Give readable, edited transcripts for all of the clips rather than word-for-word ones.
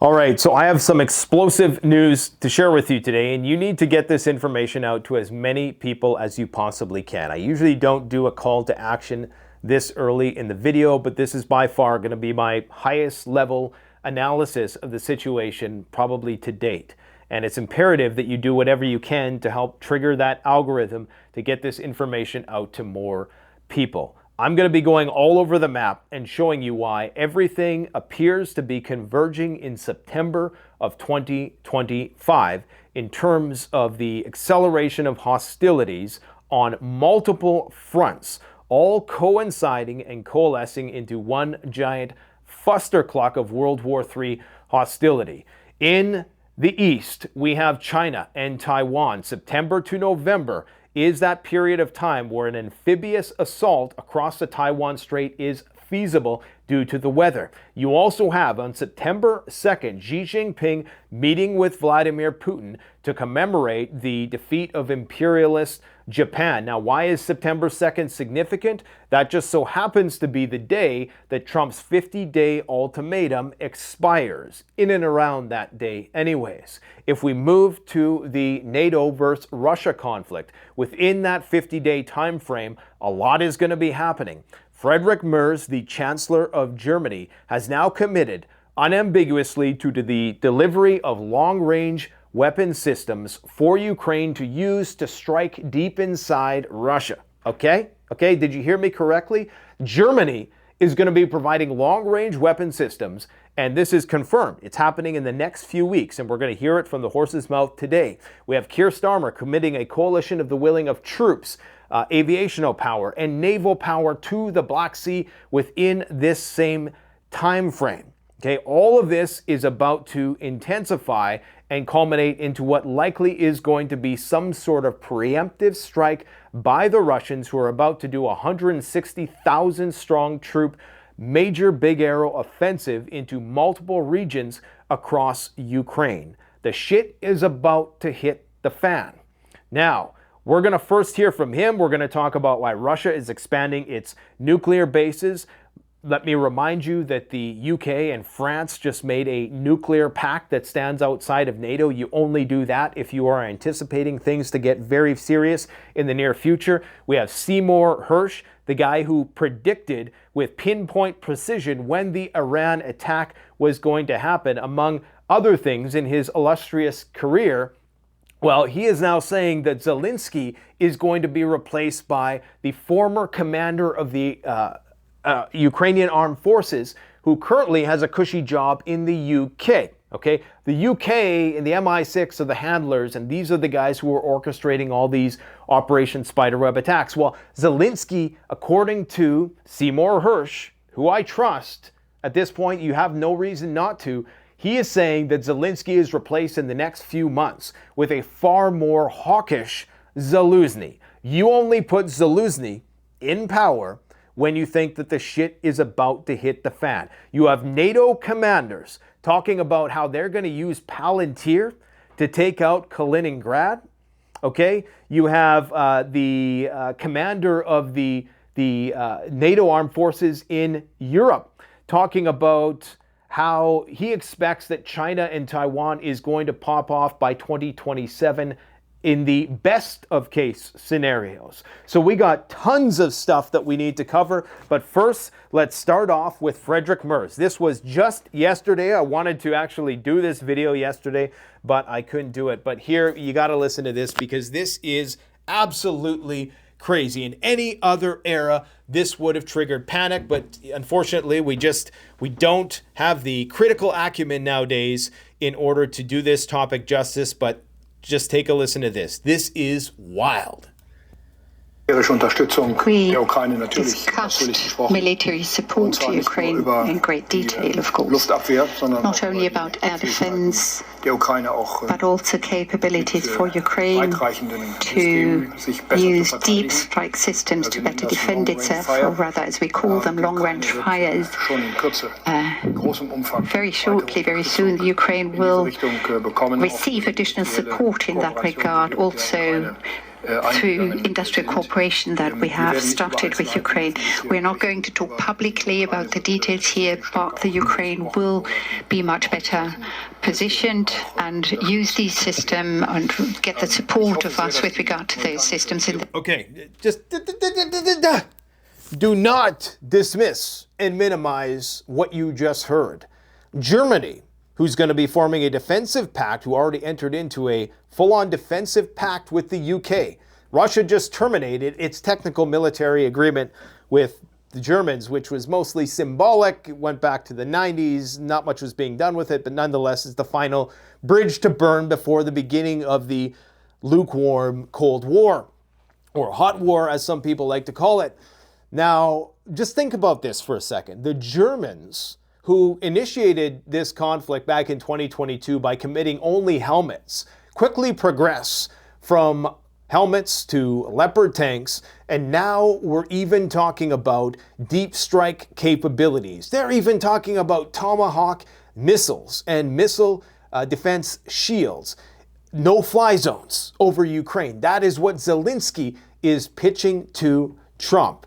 All right, so I have some explosive news to share with you today, and you need to get this information out to as many people as you possibly can. I usually don't do a call to action this early in the video, but this is by far going to be my highest level analysis of the situation probably to date. And it's imperative that you do whatever you can to help trigger that algorithm to get this information out to more people. I'm going to be going all over the map and showing you why everything appears to be converging in September of 2025 in terms of the acceleration of hostilities on multiple fronts, all coinciding and coalescing into one giant fustercluck of World War III hostility. In the East, we have China and Taiwan. September to November is that period of time where an amphibious assault across the Taiwan Strait is feasible due to the weather. You also have on September 2nd, Xi Jinping meeting with Vladimir Putin to commemorate the defeat of imperialist Japan. Now, why is September 2nd significant? That just so happens to be the day that Trump's 50-day ultimatum expires, in and around that day anyways. If we move to the NATO versus Russia conflict, within that 50-day time frame, a lot is going to be happening. Friedrich Merz, the Chancellor of Germany, has now committed unambiguously to the delivery of long-range weapon systems for Ukraine to use to strike deep inside Russia. Okay, did you hear me correctly? Germany is going to be providing long-range weapon systems, and this is confirmed. It's happening in the next few weeks, and we're going to hear it from the horse's mouth today. We have Keir Starmer committing a coalition of the willing of troops, aviational power, and naval power to the Black Sea within this same time frame. Okay, all of this is about to intensify and culminate into what likely is going to be some sort of preemptive strike by the Russians, who are about to do a 160,000 strong troop major big arrow offensive into multiple regions across Ukraine. The shit is about to hit the fan. Now, we're going to first hear from him. We're going to talk about why Russia is expanding its nuclear bases. Let me remind you that the UK and France just made a nuclear pact that stands outside of NATO. You only do that if you are anticipating things to get very serious in the near future. We have Seymour Hersh, the guy who predicted with pinpoint precision when the Iran attack was going to happen, among other things in his illustrious career. Well, he is now saying that Zelensky is going to be replaced by the former commander of the Ukrainian armed forces, who currently has a cushy job in the UK. Okay, the UK and the MI6 are the handlers, and these are the guys who are orchestrating all these Operation Spiderweb attacks. Well, Zelensky, according to Seymour Hersh, who I trust, at this point you have no reason not to, he is saying that Zelensky is replaced in the next few months with a far more hawkish Zaluzny. You only put Zaluzny in power when you think that the shit is about to hit the fan. You have NATO commanders talking about how they're going to use Palantir to take out Kaliningrad. Okay, you have the commander of the NATO armed forces in Europe talking about how he expects that China and Taiwan is going to pop off by 2027 in the best of case scenarios. So we got tons of stuff that we need to cover, but first let's start off with Friedrich Merz. This was just yesterday. I wanted to actually do this video yesterday, but I couldn't do it. But here, you got to listen to this, because this is absolutely crazy. In any other era, this would have triggered panic, but unfortunately we don't have the critical acumen nowadays in order to do this topic justice. But just take a listen to this. This is wild. We discussed military support to Ukraine in great detail, of course, not only about air defense, but also capabilities for Ukraine to use deep strike systems to better defend itself, or rather, as we call them, long-range fires. Very shortly, very soon, the Ukraine will receive additional support in that regard, also through industrial cooperation that we have started with Ukraine. We're not going to talk publicly about the details here, but the Ukraine will be much better positioned and use these systems and get the support of us with regard to those systems. Okay, just do not dismiss and minimize what you just heard. Germany, who's going to be forming a defensive pact, who already entered into a full-on defensive pact with the UK. Russia just terminated its technical military agreement with the Germans, which was mostly symbolic. It went back to the 90s. Not much was being done with it, but nonetheless, it's the final bridge to burn before the beginning of the lukewarm Cold War, or hot war, as some people like to call it. Now, just think about this for a second. The Germans, who initiated this conflict back in 2022 by committing only helmets, quickly progress from helmets to Leopard tanks, and now we're even talking about deep strike capabilities. They're even talking about Tomahawk missiles and missile defense shields. No-fly zones over Ukraine. That is what Zelensky is pitching to Trump.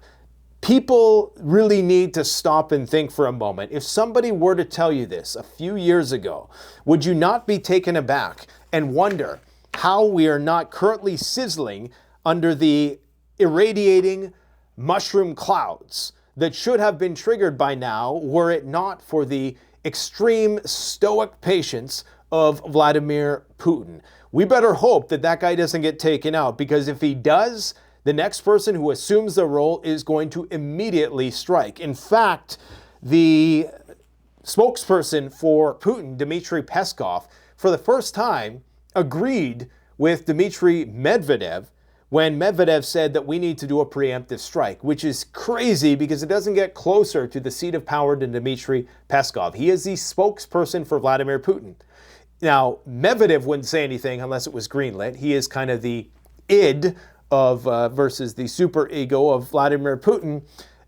People really need to stop and think for a moment. If somebody were to tell you this a few years ago, would you not be taken aback and wonder how we are not currently sizzling under the irradiating mushroom clouds that should have been triggered by now were it not for the extreme stoic patience of Vladimir Putin? We better hope that that guy doesn't get taken out, because if he does, the next person who assumes the role is going to immediately strike. In fact, the spokesperson for Putin, Dmitry Peskov, for the first time agreed with Dmitry Medvedev when Medvedev said that we need to do a preemptive strike, which is crazy because it doesn't get closer to the seat of power than Dmitry Peskov. He is the spokesperson for Vladimir Putin. Now, Medvedev wouldn't say anything unless it was greenlit. He is kind of the id of versus the super ego of Vladimir Putin.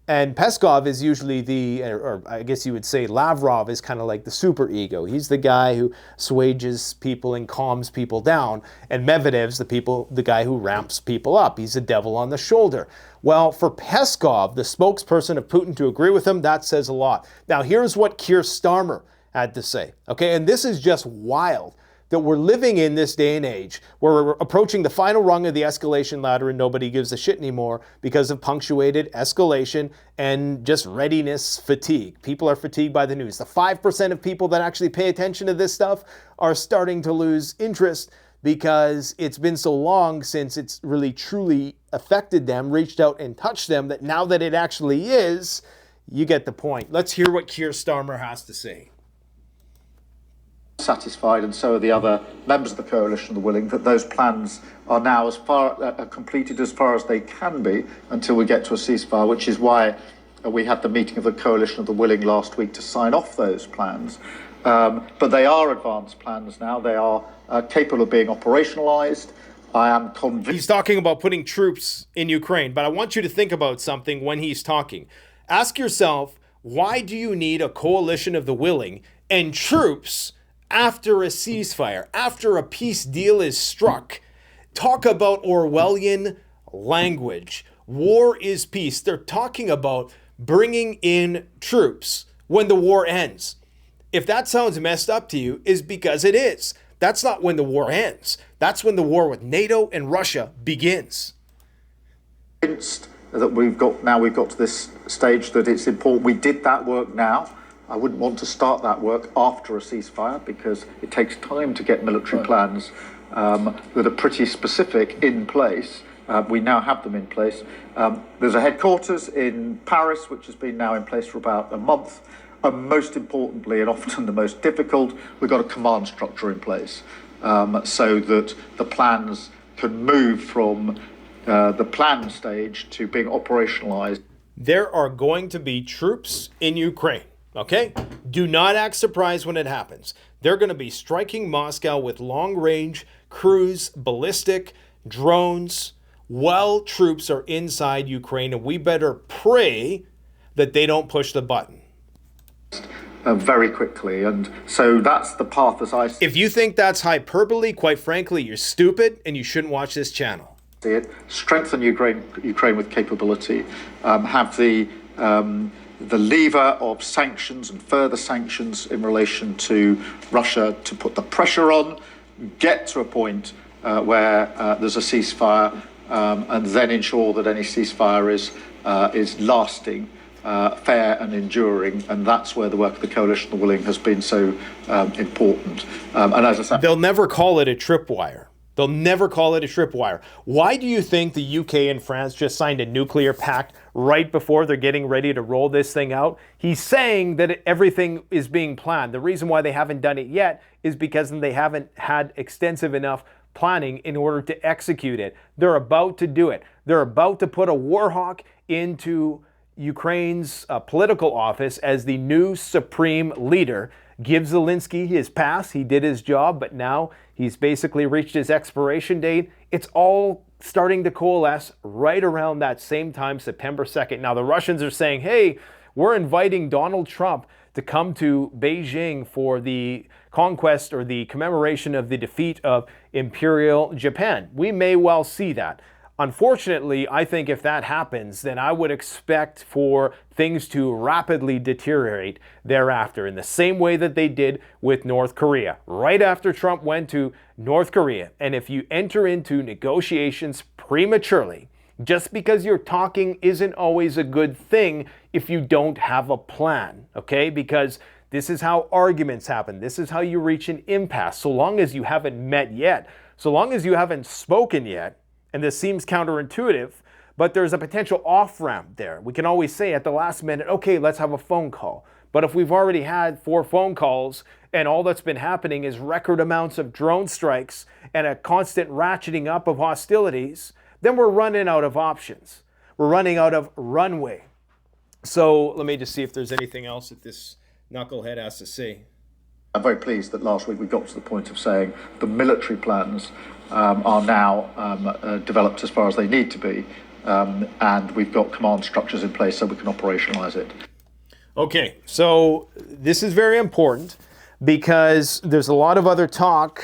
And Peskov is usually or I guess you would say Lavrov is kind of like the super ego. He's the guy who assuages people and calms people down. And Medvedev's the guy who ramps people up. He's a devil on the shoulder. Well, for Peskov, the spokesperson of Putin, to agree with him, that says a lot. Now, here's what Keir Starmer had to say. Okay, and this is just wild that we're living in this day and age where we're approaching the final rung of the escalation ladder and nobody gives a shit anymore because of punctuated escalation and just readiness fatigue. People are fatigued by the news. The 5% of people that actually pay attention to this stuff are starting to lose interest because it's been so long since it's really truly affected them, reached out and touched them, that now that it actually is, you get the point. Let's hear what Keir Starmer has to say. Satisfied, and so are the other members of the coalition of the willing, that those plans are now completed as far as they can be until we get to a ceasefire, which is why we had the meeting of the coalition of the willing last week to sign off those plans. But they are advanced plans now. They are capable of being operationalized. I am convinced. He's talking about putting troops in Ukraine, but I want you to think about something when he's talking. Ask yourself, why do you need a coalition of the willing and troops after a ceasefire, after a peace deal is struck? Talk about Orwellian language. War is peace. They're talking about bringing in troops when the war ends. If that sounds messed up to you, is because it is. That's not when the war ends. That's when the war with NATO and Russia begins. That we've got to this stage that it's important. We did that work now. I wouldn't want to start that work after a ceasefire because it takes time to get military plans that are pretty specific in place. We now have them in place. There's a headquarters in Paris, which has been now in place for about a month. And most importantly, and often the most difficult, we've got a command structure in place so that the plans can move from the plan stage to being operationalized. There are going to be troops in Ukraine. Okay? Do not act surprised when it happens. They're going to be striking Moscow with long-range cruise ballistic drones while troops are inside Ukraine, and we better pray that they don't push the button. Very quickly, and so that's the path as I see. If you think that's hyperbole, quite frankly, you're stupid and you shouldn't watch this channel. it, strengthen Ukraine with capability, have the lever of sanctions and further sanctions in relation to Russia to put the pressure on, get to a point where there's a ceasefire, and then ensure that any ceasefire is lasting, fair and enduring, and that's where the work of the coalition, the willing, has been so important. And as I said, they'll never call it a tripwire. They'll never call it a tripwire. Why do you think the UK and France just signed a nuclear pact right before they're getting ready to roll this thing out? He's saying that everything is being planned. The reason why they haven't done it yet is because they haven't had extensive enough planning in order to execute it. They're about to do it. They're about to put a war hawk into Ukraine's political office as the new supreme leader. Give Zelensky his pass. He did his job, but now he's basically reached his expiration date. It's all starting to coalesce right around that same time, September 2nd. Now, the Russians are saying, hey, we're inviting Donald Trump to come to Beijing for the conquest or the commemoration of the defeat of Imperial Japan. We may well see that. Unfortunately, I think if that happens, then I would expect for things to rapidly deteriorate thereafter in the same way that they did with North Korea. Right after Trump went to North Korea, and if you enter into negotiations prematurely, just because you're talking isn't always a good thing if you don't have a plan, okay? Because this is how arguments happen. This is how you reach an impasse. So long as you haven't met yet, so long as you haven't spoken yet, and this seems counterintuitive, but there's a potential off-ramp there. We can always say at the last minute, okay, let's have a phone call. But if we've already had 4 phone calls and all that's been happening is record amounts of drone strikes and a constant ratcheting up of hostilities, then we're running out of options. We're running out of runway. So let me just see if there's anything else that this knucklehead has to say. I'm very pleased that last week we got to the point of saying the military plans are now developed as far as they need to be, and we've got command structures in place so we can operationalize it. Okay, so this is very important because there's a lot of other talk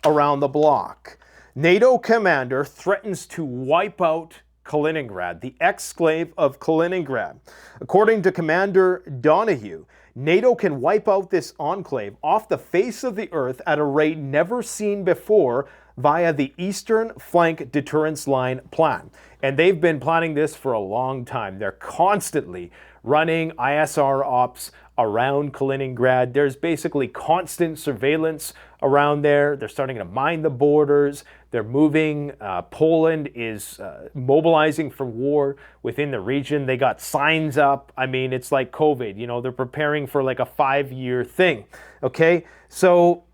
around the bloc. NATO commander threatens to wipe out Kaliningrad, the exclave of Kaliningrad. According to Commander Donahue, NATO can wipe out this enclave off the face of the earth at a rate never seen before via the Eastern Flank Deterrence Line plan. And they've been planning this for a long time. They're constantly running ISR ops around Kaliningrad. There's basically constant surveillance around there. They're starting to mine the borders. They're moving. Poland is mobilizing for war within the region. They got signs up. I mean, it's like COVID. You know, they're preparing for like a 5-year thing. Okay, so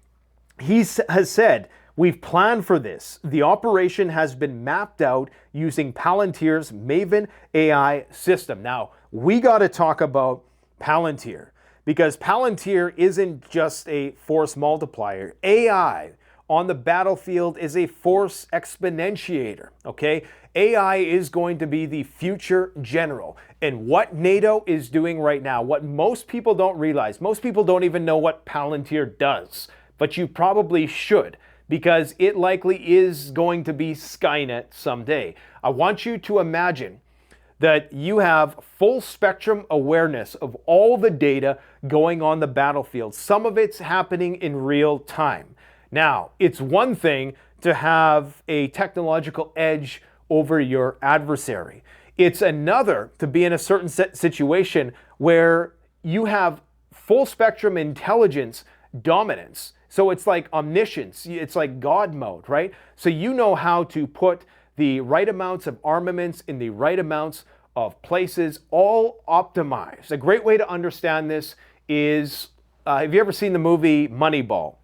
he has said, we've planned for this. The operation has been mapped out using Palantir's Maven AI system. Now, we got to talk about Palantir because Palantir isn't just a force multiplier. AI on the battlefield is a force exponentiator, okay? AI is going to be the future general. And what NATO is doing right now, what most people don't realize, most people don't even know what Palantir does, but you probably should, because it likely is going to be Skynet someday. I want you to imagine that you have full spectrum awareness of all the data going on the battlefield. Some of it's happening in real time. Now, it's one thing to have a technological edge over your adversary. It's another to be in a certain situation where you have full spectrum intelligence dominance. So it's like omniscience, it's like God mode, right? So you know how to put the right amounts of armaments in the right amounts of places, all optimized. A great way to understand this is, have you ever seen the movie Moneyball?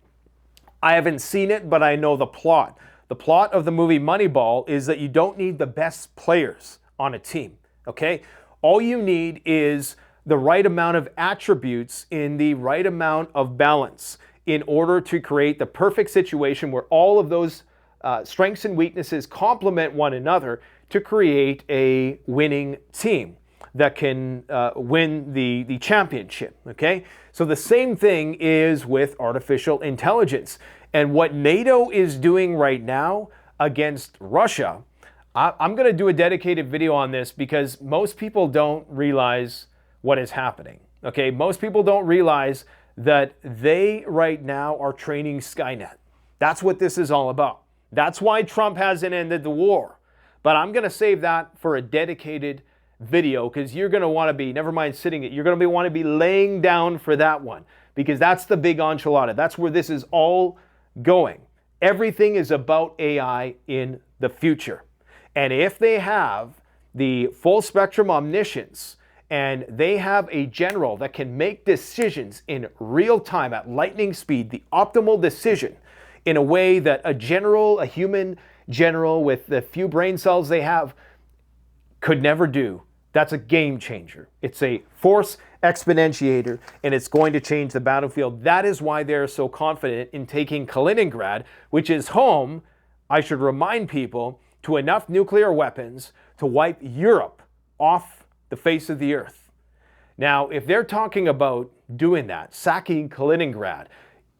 I haven't seen it, but I know the plot. The plot of the movie Moneyball is that you don't need the best players on a team, okay? All you need is the right amount of attributes in the right amount of balance in order to create the perfect situation where all of those strengths and weaknesses complement one another to create a winning team that can win the championship, okay? So the same thing is with artificial intelligence. And what NATO is doing right now against Russia, I'm going to do a dedicated video on this because most people don't realize what is happening. Okay, most people don't realize that they right now are training Skynet. That's what this is all about. That's why Trump hasn't ended the war. But I'm going to save that for a dedicated video because you're going to want to be, never mind sitting it, you're going to want to be laying down for that one because that's the big enchilada. That's where this is all going. Everything is about AI in the future. And if they have the full spectrum omniscience and they have a general that can make decisions in real time at lightning speed, the optimal decision in a way that a general, a human general with the few brain cells they have could never do, that's a game changer. It's a force exponentiator and it's going to change the battlefield. That is why they're so confident in taking Kaliningrad, which is home, I should remind people, to enough nuclear weapons to wipe Europe off the face of the earth. Now, if they're talking about doing that, sacking Kaliningrad,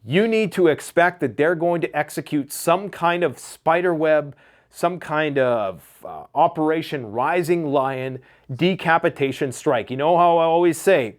you need to expect that they're going to execute some kind of spider web, some kind of Operation Rising Lion decapitation strike. You know how I always say,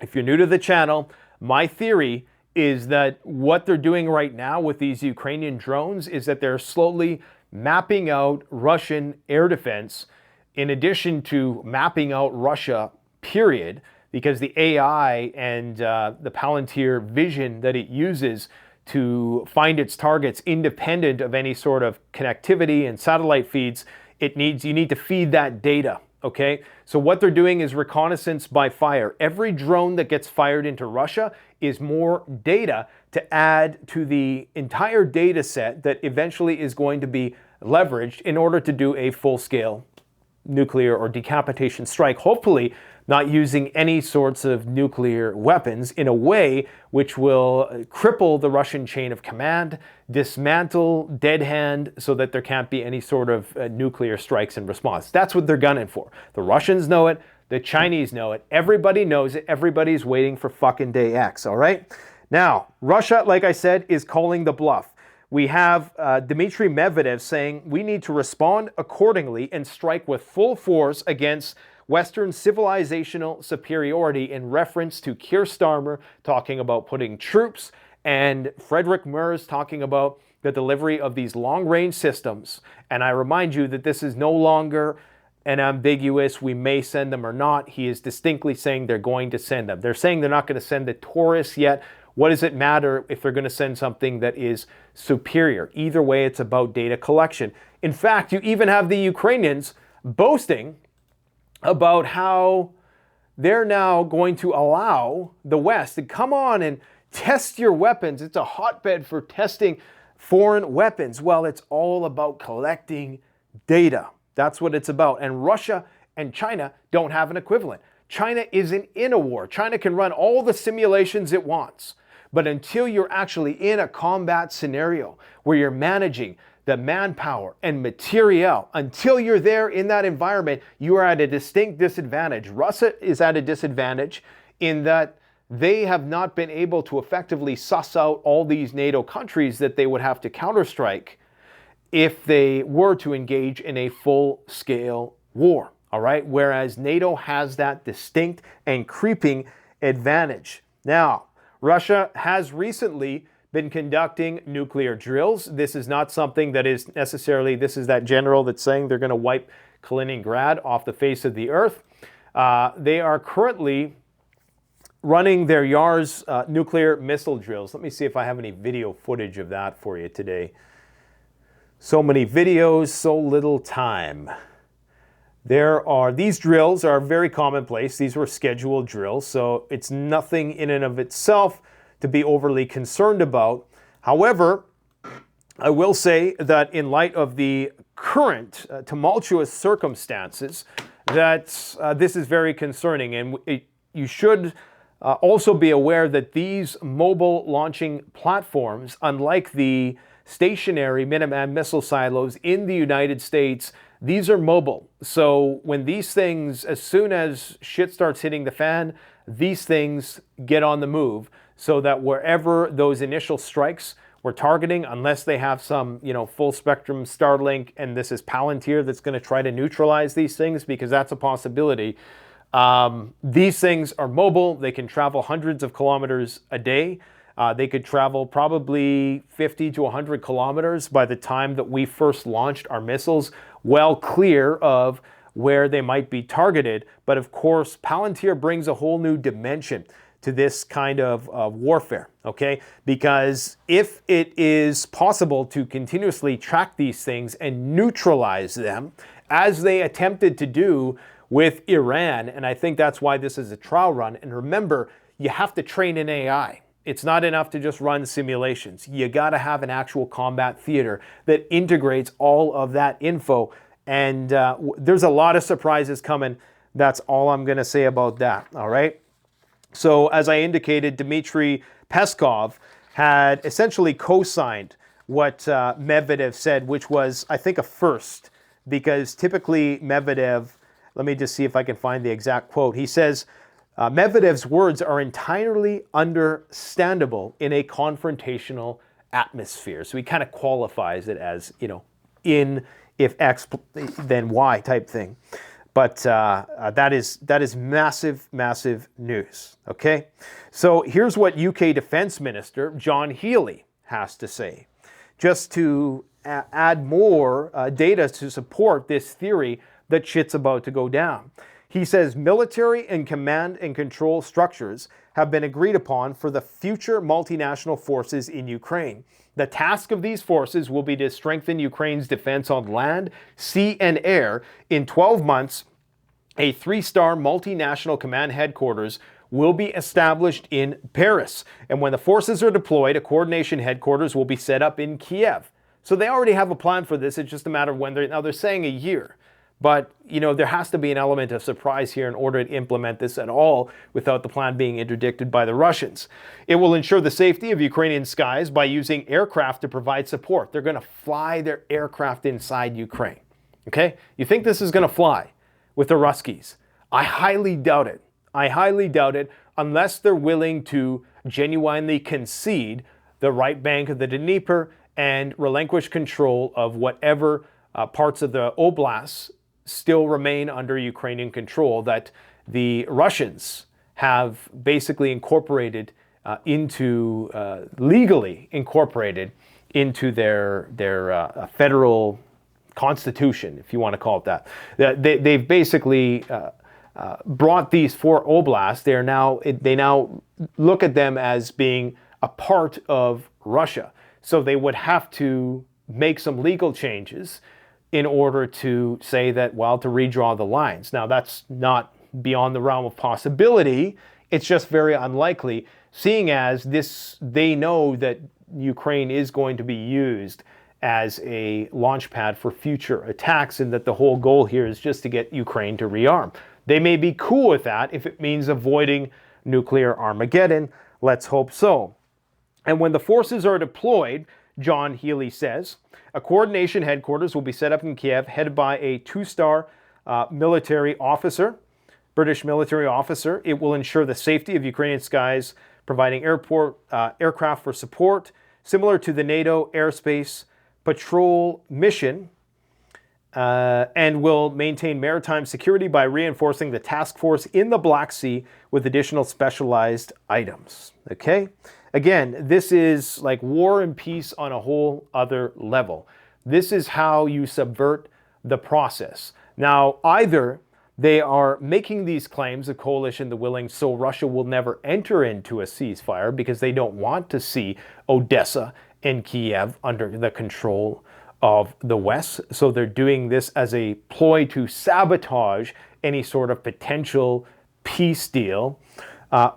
if you're new to the channel, my theory is that what they're doing right now with these Ukrainian drones is that they're slowly mapping out Russian air defense in addition to mapping out Russia, period, because the AI and the Palantir vision that it uses to find its targets independent of any sort of connectivity and satellite feeds, you need to feed that data, okay? So what they're doing is reconnaissance by fire. Every drone that gets fired into Russia is more data to add to the entire data set that eventually is going to be leveraged in order to do a full-scale nuclear or decapitation strike, hopefully not using any sorts of nuclear weapons in a way which will cripple the Russian chain of command, dismantle, dead hand, so that there can't be any sort of nuclear strikes in response. That's what they're gunning for. The Russians know it, the Chinese know it, everybody knows it, everybody's waiting for fucking day X, all right? Now, Russia, like I said, is calling the bluff. We have Dmitry Medvedev saying we need to respond accordingly and strike with full force against Western civilizational superiority in reference to Keir Starmer talking about putting troops and Frederick Merz talking about the delivery of these long-range systems. And I remind you that this is no longer an ambiguous, we may send them or not. He is distinctly saying they're going to send them. They're saying they're not going to send the Taurus yet. What does it matter if they're going to send something that is superior? Either way, it's about data collection. In fact, you even have the Ukrainians boasting about how they're now going to allow the West to come on and test your weapons. It's a hotbed for testing foreign weapons. Well, it's all about collecting data. That's what it's about. And Russia and China don't have an equivalent. China isn't in a war. China can run all the simulations it wants. But until you're actually in a combat scenario where you're managing the manpower and materiel, until you're there in that environment, you are at a distinct disadvantage. Russia is at a disadvantage in that they have not been able to effectively suss out all these NATO countries that they would have to counterstrike if they were to engage in a full-scale war, all right? Whereas NATO has that distinct and creeping advantage. Now, Russia has recently been conducting nuclear drills. This is not something that is necessarily, this is that general that's saying they're going to wipe Kaliningrad off the face of the earth. They are currently running their Yars nuclear missile drills. Let me see if I have any video footage of that for you today. So many videos, so little time. These drills are very commonplace. These were scheduled drills, so it's nothing in and of itself to be overly concerned about. However, I will say that in light of the current tumultuous circumstances, that this is very concerning, and you should also be aware that these mobile launching platforms, unlike the stationary Minuteman missile silos in the United States, these are mobile. So when these things, as soon as shit starts hitting the fan, these things get on the move so that wherever those initial strikes we're targeting, unless they have some, full spectrum Starlink, and this is Palantir that's going to try to neutralize these things, because that's a possibility. These things are mobile. They can travel hundreds of kilometers a day. They could travel probably 50 to 100 kilometers by the time that we first launched our missiles, well clear of where they might be targeted. But of course, Palantir brings a whole new dimension to this kind of warfare, okay? Because if it is possible to continuously track these things and neutralize them, as they attempted to do with Iran, and I think that's why this is a trial run. And remember, you have to train an AI. It's not enough to just run simulations. You got to have an actual combat theater that integrates all of that info. And there's a lot of surprises coming. That's all I'm going to say about that, all right? So as I indicated, Dmitry Peskov had essentially co-signed what Medvedev said, which was, I think, a first, because typically Medvedev, let me just see if I can find the exact quote. He says, Medvedev's words are entirely understandable in a confrontational atmosphere. So he kind of qualifies it as, in if X, then Y type thing. But that is massive, massive news, okay? So here's what UK Defence Minister John Healey has to say, just to add more data to support this theory that shit's about to go down. He says military and command and control structures have been agreed upon for the future multinational forces in Ukraine. The task of these forces will be to strengthen Ukraine's defense on land, sea, and air. In 12 months, a 3-star multinational command headquarters will be established in Paris. And when the forces are deployed, a coordination headquarters will be set up in Kiev. So they already have a plan for this. It's just a matter of when they're saying a year. But, there has to be an element of surprise here in order to implement this at all without the plan being interdicted by the Russians. It will ensure the safety of Ukrainian skies by using aircraft to provide support. They're going to fly their aircraft inside Ukraine. Okay? You think this is going to fly with the Ruskies? I highly doubt it. I highly doubt it unless they're willing to genuinely concede the right bank of the Dnieper and relinquish control of whatever parts of the oblasts still remain under Ukrainian control that the Russians have basically incorporated legally incorporated into their federal constitution, if you want to call it that. They've basically brought these 4 oblasts. They now look at them as being a part of Russia. So they would have to make some legal changes in order to say that, to redraw the lines. Now, that's not beyond the realm of possibility. It's just very unlikely, seeing as they know that Ukraine is going to be used as a launch pad for future attacks, and that the whole goal here is just to get Ukraine to rearm. They may be cool with that if it means avoiding nuclear Armageddon. Let's hope so. And when the forces are deployed, John Healey says, a coordination headquarters will be set up in Kiev, headed by a 2-star military officer, British military officer. It will ensure the safety of Ukrainian skies, providing aircraft for support, similar to the NATO airspace patrol mission, and will maintain maritime security by reinforcing the task force in the Black Sea with additional specialized items. Okay? Again, this is like war and peace on a whole other level. This is how you subvert the process. Now, either they are making these claims, the coalition, the willing, so Russia will never enter into a ceasefire because they don't want to see Odessa and Kiev under the control of the West. So they're doing this as a ploy to sabotage any sort of potential peace deal.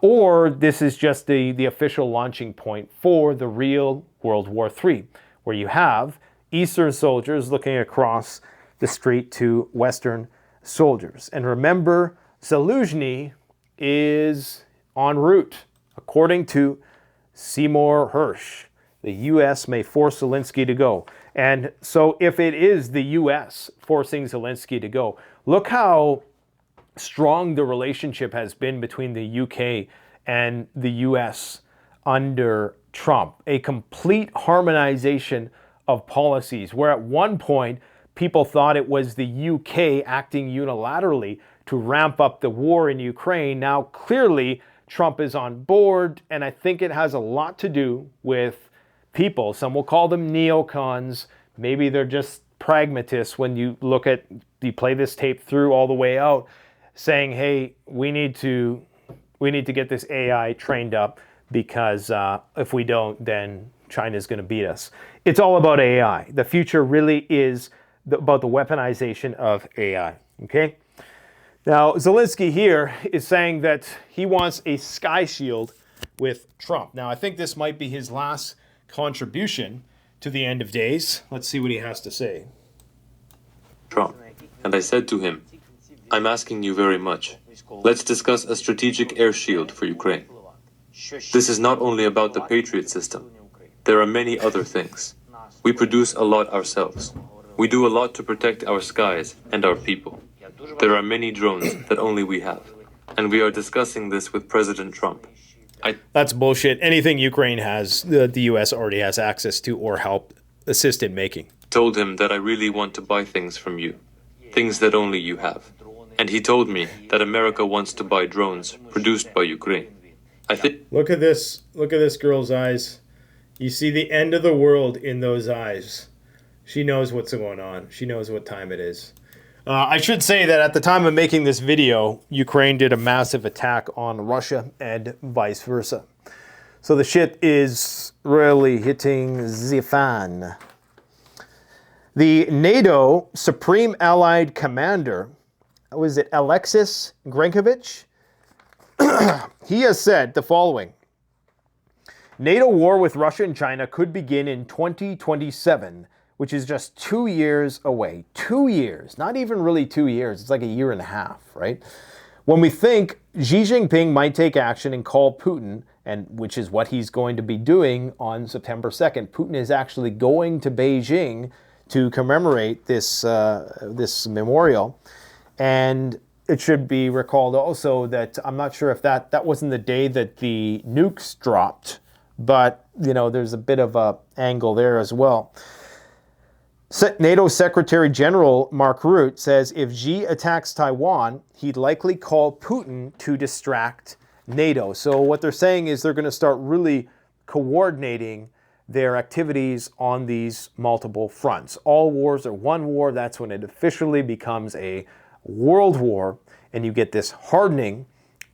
Or this is just the official launching point for the real World War III, where you have Eastern soldiers looking across the street to Western soldiers. And remember, Zaluzhny is en route. According to Seymour Hersh, the U.S. may force Zelensky to go. And so if it is the U.S. forcing Zelensky to go, look how strong the relationship has been between the UK and the US under Trump, a complete harmonization of policies, where at one point people thought it was the UK acting unilaterally to ramp up the war in Ukraine. Now, clearly, Trump is on board, and I think it has a lot to do with people. Some will call them neocons. Maybe they're just pragmatists when you play this tape through all the way out, saying, hey, we need to get this AI trained up, because if we don't, then China's going to beat us. It's all about AI. The future really is about the weaponization of AI, okay? Now, Zelensky here is saying that he wants a sky shield with Trump. Now, I think this might be his last contribution to the end of days. Let's see what he has to say. Trump, and I said to him, I'm asking you very much. Let's discuss a strategic air shield for Ukraine. This is not only about the Patriot system. There are many other things. We produce a lot ourselves. We do a lot to protect our skies and our people. There are many drones that only we have. And we are discussing this with President Trump. That's bullshit. Anything Ukraine has, the U.S. already has access to or help assist in making. Told him that I really want to buy things from you. Things that only you have. And he told me that America wants to buy drones produced by Ukraine. I think... Look at this. Look at this girl's eyes. You see the end of the world in those eyes. She knows what's going on. She knows what time it is. I should say that at the time of making this video, Ukraine did a massive attack on Russia and vice versa. So the shit is really hitting the fan. The NATO Supreme Allied Commander, was it Alexis Grenkovich? He has said the following. NATO war with Russia and China could begin in 2027, which is just 2 years away. 2 years, not even really 2 years. It's like a year and a half, right? When we think Xi Jinping might take action and call Putin, and which is what he's going to be doing on September 2nd, Putin is actually going to Beijing to commemorate this, this memorial. And it should be recalled also that I'm not sure if that wasn't the day that the nukes dropped, but, you know, there's a bit of a angle there as well. NATO Secretary General Mark Rutte says if Xi attacks Taiwan, he'd likely call Putin to distract NATO. So what they're saying is they're going to start really coordinating their activities on these multiple fronts. All wars are one war. That's when it officially becomes a world war, and you get this hardening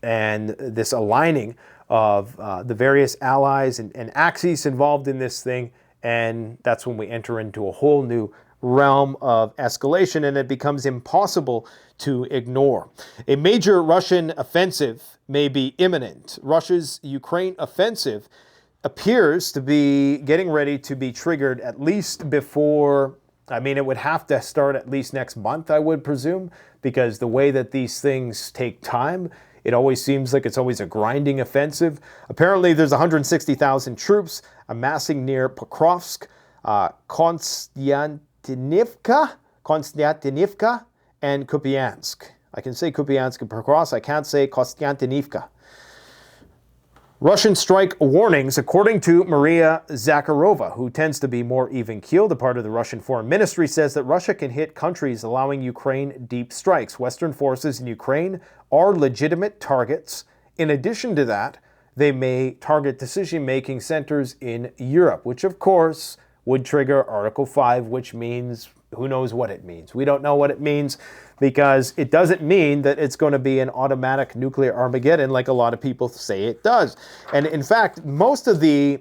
and this aligning of the various allies and axes involved in this thing. And that's when we enter into a whole new realm of escalation, and it becomes impossible to ignore. A major Russian offensive may be imminent. Russia's Ukraine offensive appears to be getting ready to be triggered at least before, I mean, it would have to start at least next month, I would presume, because the way that these things take time, it always seems like it's always a grinding offensive. Apparently, there's 160,000 troops amassing near Pokrovsk, Konstantinivka, and Kupiansk. I can say Kupiansk and Pokrovsk. I can't say Konstantinivka. Russian strike warnings, according to Maria Zakharova, who tends to be more even-keeled. A part of the Russian Foreign Ministry says that Russia can hit countries allowing Ukraine deep strikes. Western forces in Ukraine are legitimate targets. In addition to that, they may target decision-making centers in Europe, which of course would trigger Article 5, which means who knows what it means. We don't know what it means because it doesn't mean that it's going to be an automatic nuclear Armageddon like a lot of people say it does. And in fact, most of the,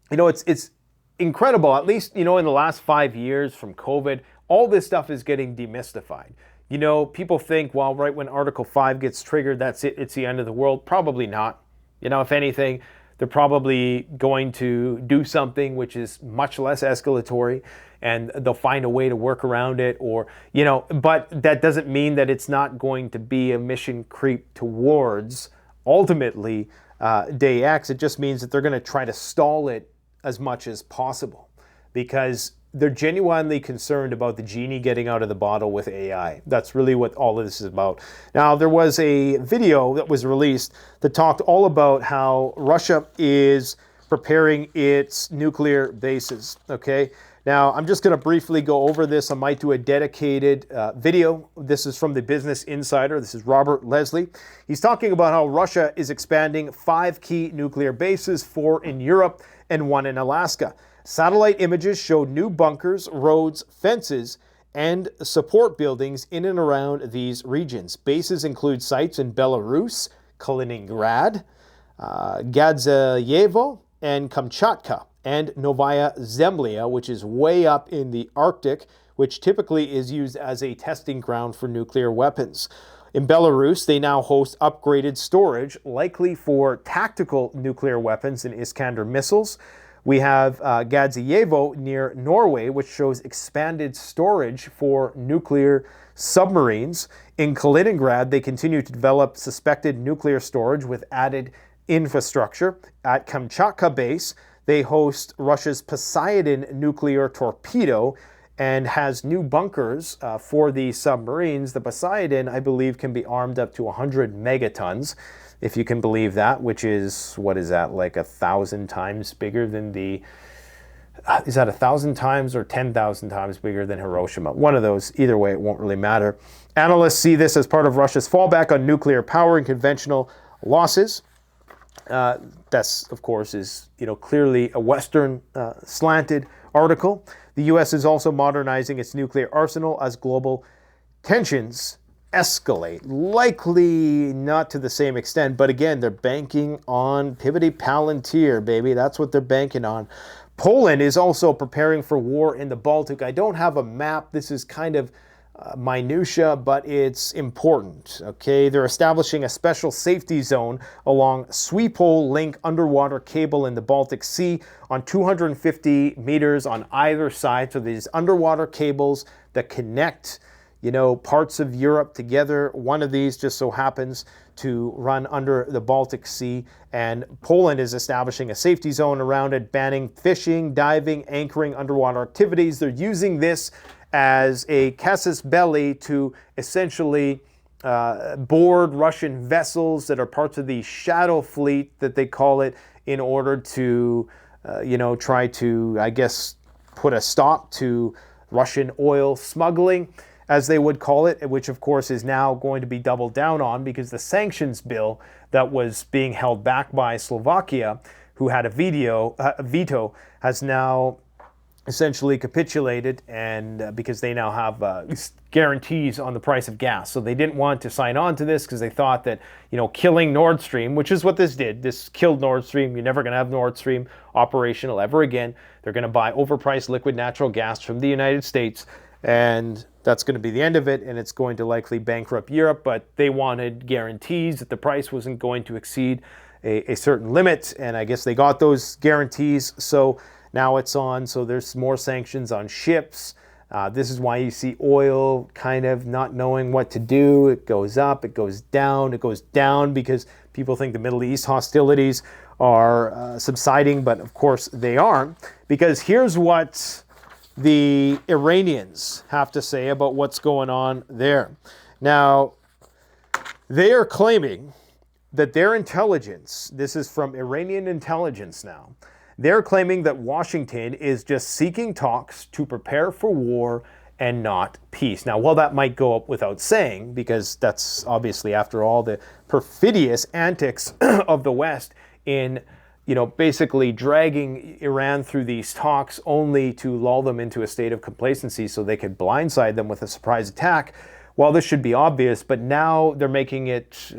you know, it's incredible, at least, you know, in the last 5 years from COVID, all this stuff is getting demystified. You know, people think, well, right when Article 5 gets triggered, that's it, it's the end of the world. Probably not. You know, if anything, they're probably going to do something which is much less escalatory, and they'll find a way to work around it, or, you know, but that doesn't mean that it's not going to be a mission creep towards ultimately day X. It just means that they're going to try to stall it as much as possible because they're genuinely concerned about the genie getting out of the bottle with AI. That's really what all of this is about. Now, there was a video that was released that talked all about how Russia is preparing its nuclear bases, okay? Now, I'm just going to briefly go over this. I might do a dedicated video. This is from the Business Insider. This is Robert Leslie. He's talking about how Russia is expanding 5 key nuclear bases, 4 in Europe and 1 in Alaska. Satellite images show new bunkers, roads, fences, and support buildings in and around these regions. Bases include sites in Belarus, Kaliningrad, Gadzayevo, and Kamchatka, and Novaya Zemlya, which is way up in the Arctic, which typically is used as a testing ground for nuclear weapons. In Belarus, they now host upgraded storage, likely for tactical nuclear weapons and Iskander missiles. We have Gadzayevo near Norway, which shows expanded storage for nuclear submarines. In Kaliningrad, they continue to develop suspected nuclear storage with added infrastructure. At Kamchatka base, they host Russia's Poseidon nuclear torpedo and has new bunkers for the submarines. The Poseidon, I believe, can be armed up to 100 megatons, if you can believe that, which is, what is that, like 1,000 times bigger than the, is that 1,000 times or 10,000 times bigger than Hiroshima? One of those. Either way, it won't really matter. Analysts see this as part of Russia's fallback on nuclear power and conventional losses. That's, of course, is clearly a Western slanted article. The U.S. is also modernizing its nuclear arsenal as global tensions escalate. Likely not to the same extent, but again, they're banking on Pivoti Palantir, baby. That's what they're banking on. Poland is also preparing for war in the Baltic. I don't have a map. This is kind of minutia, but it's important, okay? They're establishing a special safety zone along Swepol Link underwater cable in the Baltic Sea on 250 meters on either side. So these underwater cables that connect, parts of Europe together. One of these just so happens to run under the Baltic Sea, and Poland is establishing a safety zone around it, banning fishing, diving, anchoring, underwater activities. They're using this as a casus belli to essentially board Russian vessels that are parts of the shadow fleet that they call it, in order to, try to, I guess, put a stop to Russian oil smuggling, as they would call it, which of course is now going to be doubled down on because the sanctions bill that was being held back by Slovakia, who had a veto, has now essentially capitulated, and because they now have guarantees on the price of gas. So they didn't want to sign on to this because they thought that, killing Nord Stream, which is what this did, this killed Nord Stream. You're never going to have Nord Stream operational ever again. They're going to buy overpriced liquid natural gas from the United States, and that's going to be the end of it, and it's going to likely bankrupt Europe. But they wanted guarantees that the price wasn't going to exceed a certain limit, and I guess they got those guarantees. So now it's on, so there's more sanctions on ships. This is why you see oil kind of not knowing what to do. It goes up, it goes down, because people think the Middle East hostilities are subsiding, but of course they aren't. Because here's what the Iranians have to say about what's going on there. Now, they are claiming that their intelligence, this is from Iranian intelligence now, they're claiming that Washington is just seeking talks to prepare for war and not peace. Now, while that might go up without saying, because that's obviously, after all, the perfidious antics of the West in, basically dragging Iran through these talks only to lull them into a state of complacency so they could blindside them with a surprise attack. Well, this should be obvious, but now they're making it,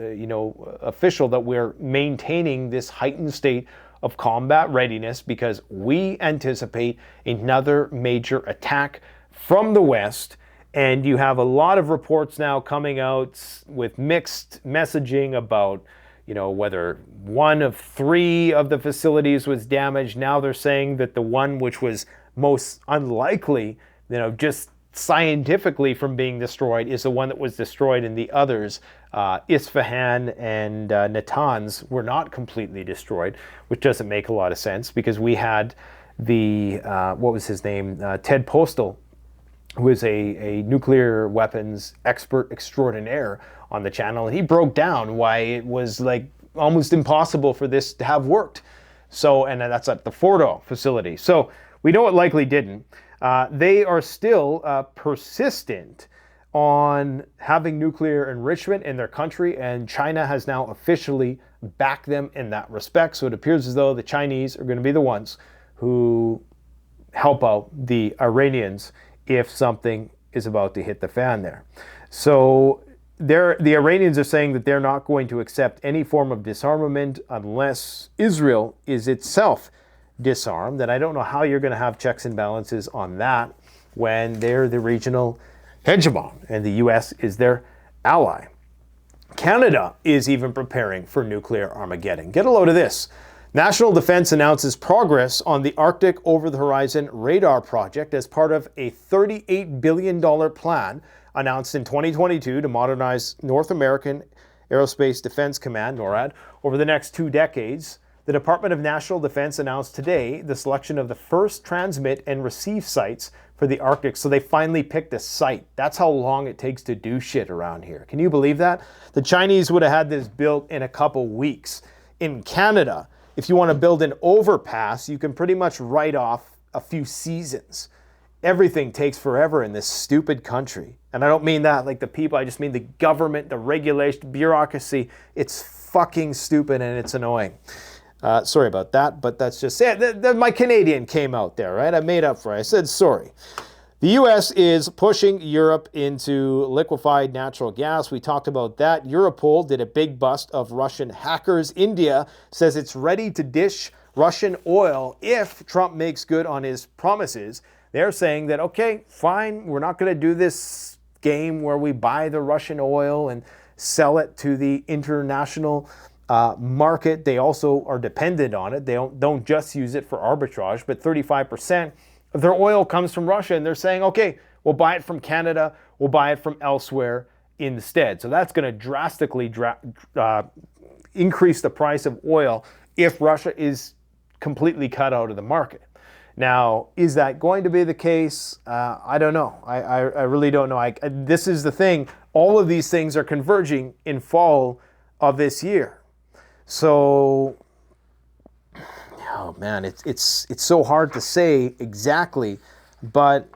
official that we're maintaining this heightened state of combat readiness because we anticipate another major attack from the West. And you have a lot of reports now coming out with mixed messaging about, whether one of 3 of the facilities was damaged. Now they're saying that the one which was most unlikely, just scientifically from being destroyed, is the one that was destroyed, and the others, Isfahan and Natanz, were not completely destroyed, which doesn't make a lot of sense because we had the, what was his name, Ted Postel, who is a nuclear weapons expert extraordinaire on the channel, and he broke down why it was like almost impossible for this to have worked. So, and that's at the Fordo facility. So we know it likely didn't. They are still persistent on having nuclear enrichment in their country, and China has now officially backed them in that respect. So it appears as though the Chinese are going to be the ones who help out the Iranians if something is about to hit the fan there. So the Iranians are saying that they're not going to accept any form of disarmament unless Israel is itself disarmed. And I don't know how you're going to have checks and balances on that when they're the regional hegemon and the US is their ally. Canada is even preparing for nuclear Armageddon. Get a load of this. National Defense announces progress on the Arctic Over-the-Horizon Radar project as part of a $38 billion plan announced in 2022 to modernize North American Aerospace Defense Command, NORAD, over the next 2 decades. The Department of National Defense announced today the selection of the first transmit and receive sites for the Arctic. So they finally picked a site. That's how long it takes to do shit around here. Can you believe that? The Chinese would have had this built in a couple weeks. In Canada, if you want to build an overpass, you can pretty much write off a few seasons. Everything takes forever in this stupid country. And I don't mean that like the people, I just mean the government, the regulation, bureaucracy. It's fucking stupid and it's annoying. Sorry about that, but that's just it. My Canadian came out there, right? I made up for it. I said sorry. The U.S. is pushing Europe into liquefied natural gas. We talked about that. Europol did a big bust of Russian hackers. India says it's ready to dish Russian oil if Trump makes good on his promises. They're saying that, okay, fine, we're not going to do this game where we buy the Russian oil and sell it to the international market. They also are dependent on it. They don't just use it for arbitrage, but 35% of their oil comes from Russia, and they're saying, okay, we'll buy it from Canada, we'll buy it from elsewhere instead. So that's going to drastically increase the price of oil if Russia is completely cut out of the market. Now, is that going to be the case? I don't know. I really don't know. This is the thing. All of these things are converging in fall of this year. So, oh man, it's so hard to say exactly, but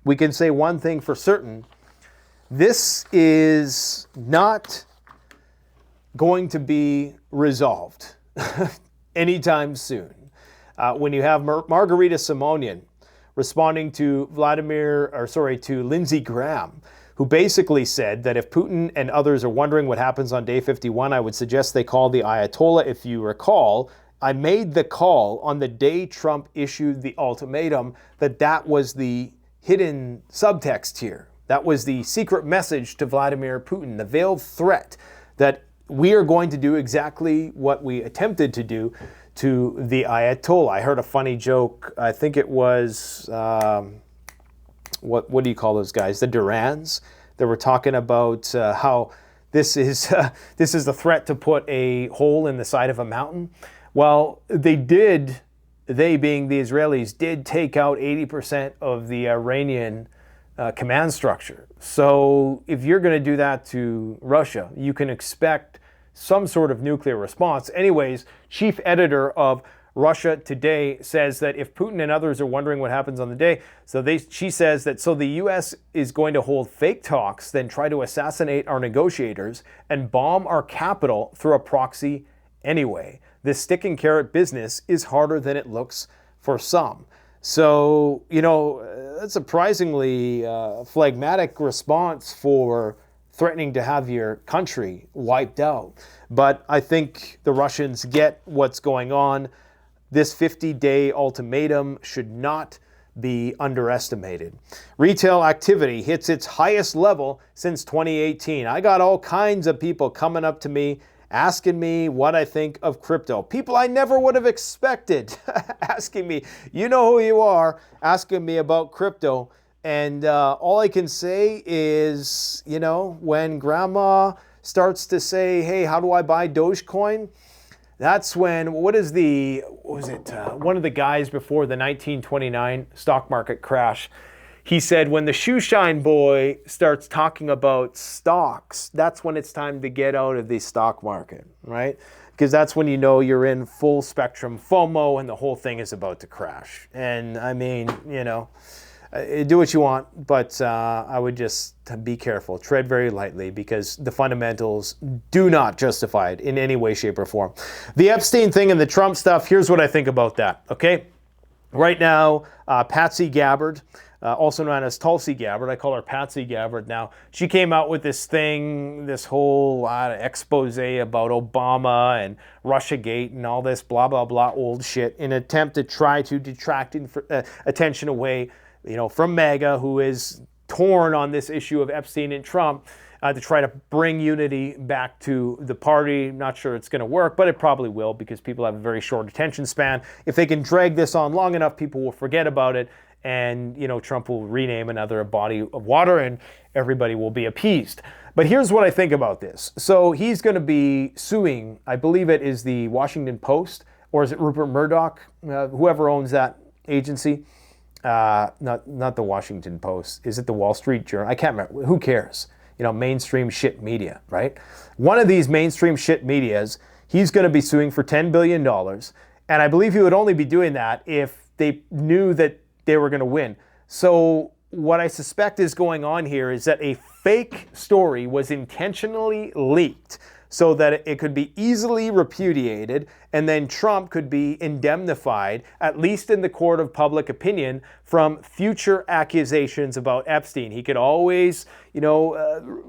we can say one thing for certain. This is not going to be resolved anytime soon. When you have Margarita Simonian responding to Lindsey Graham, who basically said that if Putin and others are wondering what happens on day 51, I would suggest they call the Ayatollah. If you recall, I made the call on the day Trump issued the ultimatum that was the hidden subtext here. That was the secret message to Vladimir Putin, the veiled threat that we are going to do exactly what we attempted to do to the Ayatollah. I heard a funny joke. I think it was... what do you call those guys? The Durans. They were talking about how this is the threat to put a hole in the side of a mountain. Well, they being the Israelis, did take out 80% of the Iranian command structure. So if you're going to do that to Russia, you can expect some sort of nuclear response. Anyways, chief editor of Russia Today says that if Putin and others are wondering what happens on the day, she says that the U.S. is going to hold fake talks, then try to assassinate our negotiators and bomb our capital through a proxy anyway. This stick and carrot business is harder than it looks for some. So, that's a surprisingly phlegmatic response for threatening to have your country wiped out. But I think the Russians get what's going on. This 50-day ultimatum should not be underestimated. Retail activity hits its highest level since 2018. I got all kinds of people coming up to me, asking me what I think of crypto. People I never would have expected asking me, you know who you are, asking me about crypto. And all I can say is, when grandma starts to say, hey, how do I buy Dogecoin? That's when, one of the guys before the 1929 stock market crash, he said, when the shoeshine boy starts talking about stocks, that's when it's time to get out of the stock market, right? because that's when you know you're in full spectrum FOMO and the whole thing is about to crash. And I mean, you know, do what you want, but I would just be careful, tread very lightly, because the fundamentals do not justify it in any way, shape, or form. The Epstein thing and the Trump stuff, here's what I think about that, okay? Right now, Patsy Gabbard, also known as Tulsi Gabbard, I call her Patsy Gabbard now, she came out with this thing, this whole expose about Obama and Russiagate and all this blah, blah, blah old shit in an attempt to try to detract attention away, you know, from MAGA, who is torn on this issue of Epstein and Trump, to try to bring unity back to the party. Not sure it's going to work, but it probably will, because people have a very short attention span. If they can drag this on long enough, people will forget about it, and, you know, Trump will rename another body of water and everybody will be appeased. But here's what I think about this. So he's going to be suing, I believe it is the Washington Post, or is it Rupert Murdoch, whoever owns that agency. Not the Washington Post. Is it the Wall Street Journal? I can't remember. Who cares? You know, mainstream shit media, right? One of these mainstream shit medias, he's going to be suing for $10 billion. And I believe he would only be doing that if they knew that they were going to win. So what I suspect is going on here is that a fake story was intentionally leaked so that it could be easily repudiated, and then Trump could be indemnified, at least in the court of public opinion, from future accusations about Epstein. He could always, you know,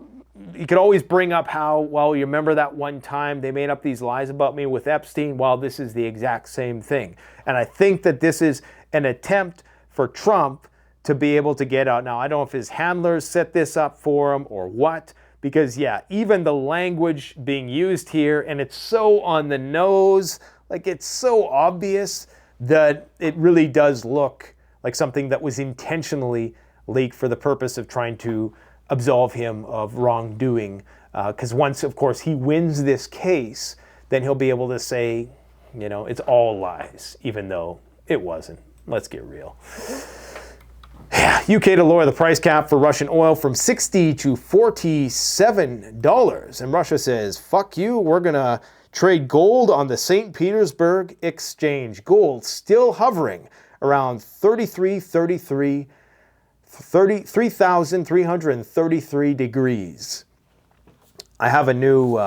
he could always bring up how, well, you remember that one time they made up these lies about me with Epstein? Well, this is the exact same thing. And I think that this is an attempt for Trump to be able to get out. Now, I don't know if his handlers set this up for him or what, because, yeah, even the language being used here, and it's so on the nose, like it's so obvious that it really does look like something that was intentionally leaked for the purpose of trying to absolve him of wrongdoing. Because once, of course, he wins this case, then he'll be able to say, you know, it's all lies, even though it wasn't. Let's get real. UK to lower the price cap for Russian oil from $60 to $47. And Russia says, fuck you, we're going to trade gold on the St. Petersburg exchange. Gold still hovering around 3,333 degrees. I have a new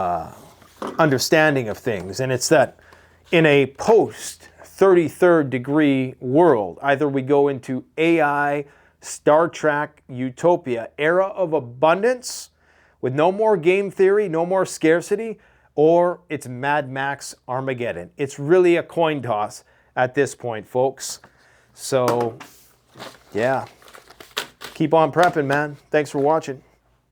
understanding of things, and it's that in a post 33rd degree world, either we go into AI, Star Trek, utopia, era of abundance with no more game theory, no more scarcity, or it's Mad Max Armageddon. It's really a coin toss at this point, folks. So, yeah, keep on prepping, man. Thanks for watching.